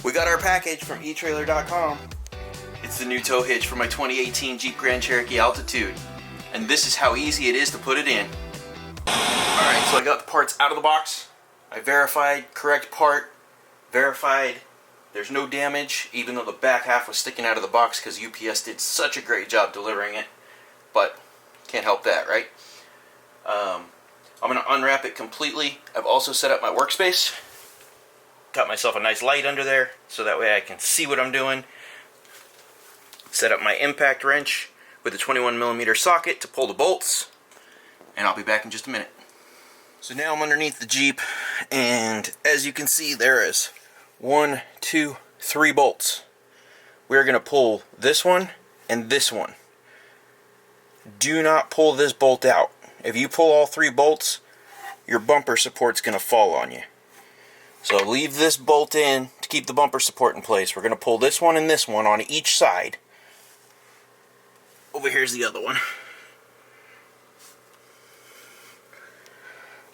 We got our package from eTrailer.com. It's the new tow hitch for my 2018 Jeep Grand Cherokee Altitude. And this is how easy it is to put it in. Alright, so I got the parts out of the box. I verified, correct part, verified there's no damage, even though the back half was sticking out of the box because UPS did such a great job delivering it. But, can't help that, right? I'm going to unwrap it completely. I've also set up my workspace. Got myself a nice light under there, so that way I can see what I'm doing. Set up my impact wrench with a 21mm socket to pull the bolts. And I'll be back in just a minute. So now I'm underneath the Jeep, and as you can see, there is 1, 2, 3 bolts. We're going to pull this one and this one. Do not pull this bolt out. If you pull all 3 bolts, your bumper support's going to fall on you. So leave this bolt in to keep the bumper support in place. We're going to pull this one and this one on each side. Over here's the other one.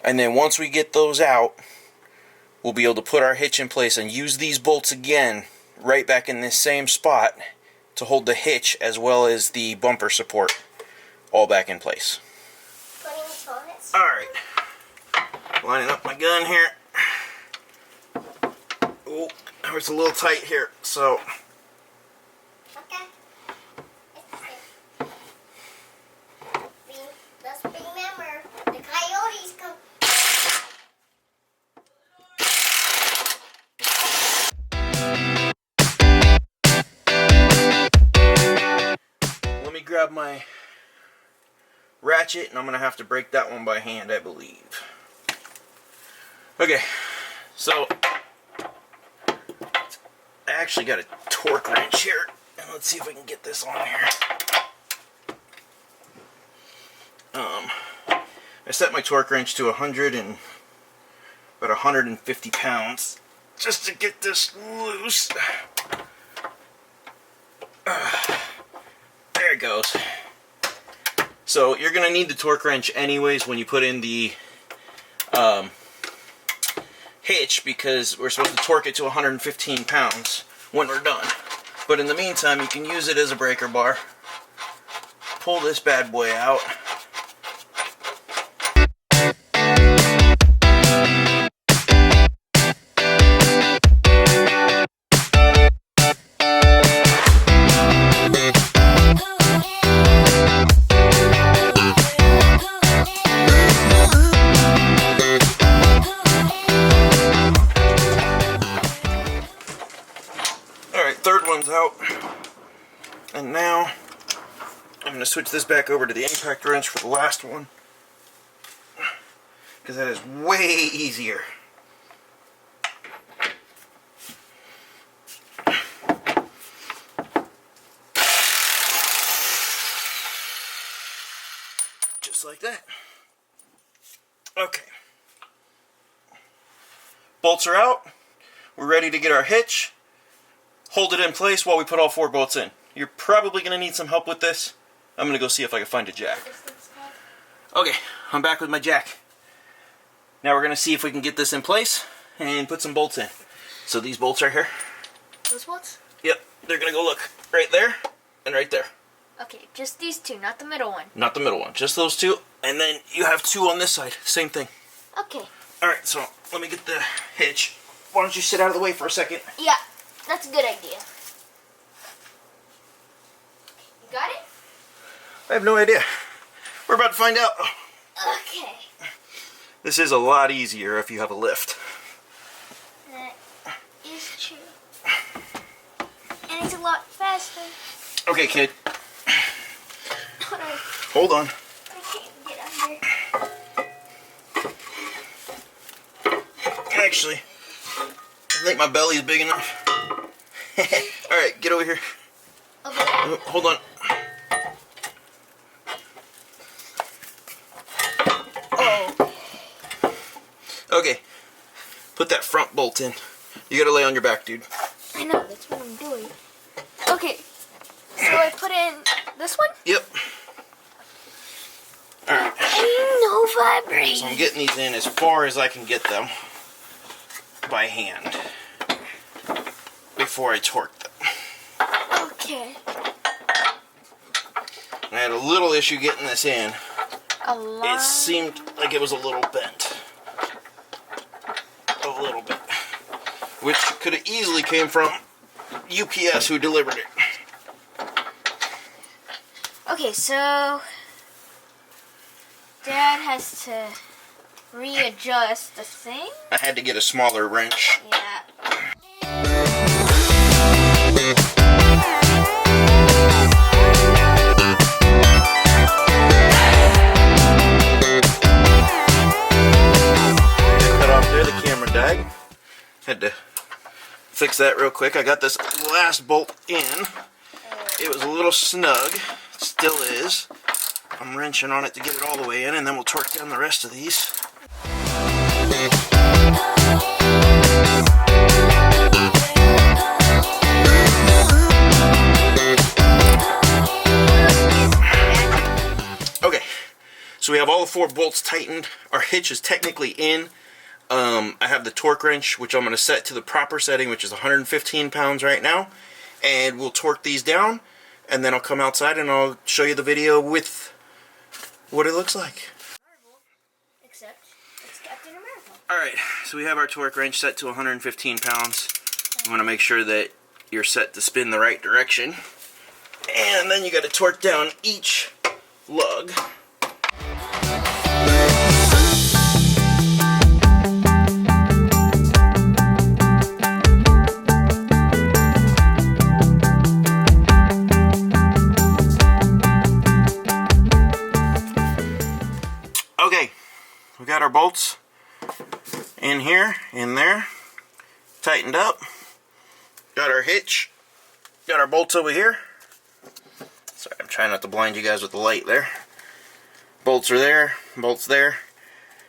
And then once we get those out, we'll be able to put our hitch in place and use these bolts again right back in this same spot to hold the hitch as well as the bumper support all back in place. Alright, lining up my gun here. Oh, it's a little tight here, so. Okay. Let's remember, the coyotes come. Let me grab my ratchet, and I'm going to have to break that one by hand, I believe. Okay, so I actually got a torque wrench here, and let's see if I can get this on here. I set my torque wrench to about 150 pounds just to get this loose. There it goes. So you're going to need the torque wrench anyways when you put in the hitch, because we're supposed to torque it to 115 pounds when we're done. But in the meantime, you can use it as a breaker bar. Pull this bad boy out. Out, and now I'm going to switch this back over to the impact wrench for the last one, because that is way easier. Just like that. Okay, bolts are out. We're ready to get our hitch. Hold it in place while we put all 4 bolts in. You're probably going to need some help with this. I'm going to go see if I can find a jack. Okay, I'm back with my jack. Now we're going to see if we can get this in place and put some bolts in. So these bolts are here. Those bolts? Yep, they're going to go look right there and right there. Okay, just these 2, not the middle one. Not the middle one, just those 2. And then you have 2 on this side, same thing. Okay. Alright, so let me get the hitch. Why don't you sit out of the way for a second? Yeah. That's a good idea. You got it? I have no idea. We're about to find out. Okay. This is a lot easier if you have a lift. That is true. And it's a lot faster. Okay, kid. Hold on. Hold on. I can't get under. Actually, I think my belly is big enough. Alright, get over here. Okay. Hold on. Oh. Okay. Put that front bolt in. You gotta lay on your back, dude. I know, that's what I'm doing. Okay. So I put in this one? Yep. Alright. No vibration. So I'm getting these in as far as I can get them by hand. before I torqued them. Okay. I had a little issue getting this in. A lot. It seemed like it was a little bent. A little bit. Which could have easily came from UPS who delivered it. Okay, so Dad has to readjust the thing. I had to get a smaller wrench. Yeah. Cut off there, the camera died. Had to fix that real quick. I got this last bolt in. It was a little snug. It still is. I'm wrenching on it to get it all the way in, and then we'll torque down the rest of these. Okay, so we have all the 4 bolts tightened. Our hitch is technically in. I have the torque wrench, which I'm going to set to the proper setting, which is 115 pounds right now. And we'll torque these down, and then I'll come outside and I'll show you the video with what it looks like. Except it's Captain America. Alright, so we have our torque wrench set to 115 pounds. I'm going to make sure that you're set to spin the right direction. And then you got to torque down each lug. Okay, we got our bolts in here, in there, tightened up. Got our hitch, got our bolts over here. Sorry, I'm trying not to blind you guys with the light there. Bolts are there, bolts there.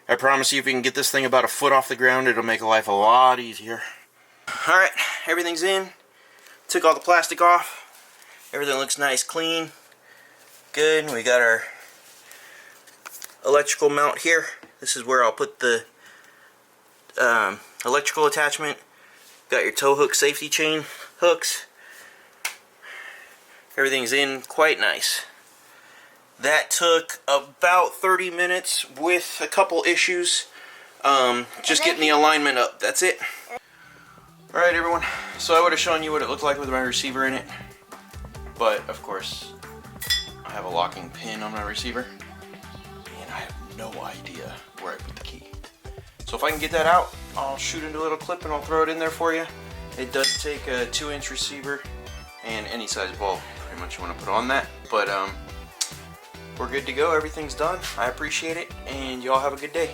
I promise you, if you can get this thing about a foot off the ground, it'll make life a lot easier. Alright, everything's in. Took all the plastic off. Everything looks nice, clean, good. We got our electrical mount here. This is where I'll put the electrical attachment. Got your tow hook safety chain hooks. Everything's in quite nice. That took about 30 minutes with a couple issues. Just getting the alignment up. That's it. Alright everyone, so I would have shown you what it looked like with my receiver in it. But of course, I have a locking pin on my receiver. And I have no idea where I put the key. So if I can get that out, I'll shoot into a little clip and I'll throw it in there for you. It does take a 2-inch receiver and any size bulb pretty much you want to put on that. But we're good to go. Everything's done. I appreciate it, and y'all have a good day.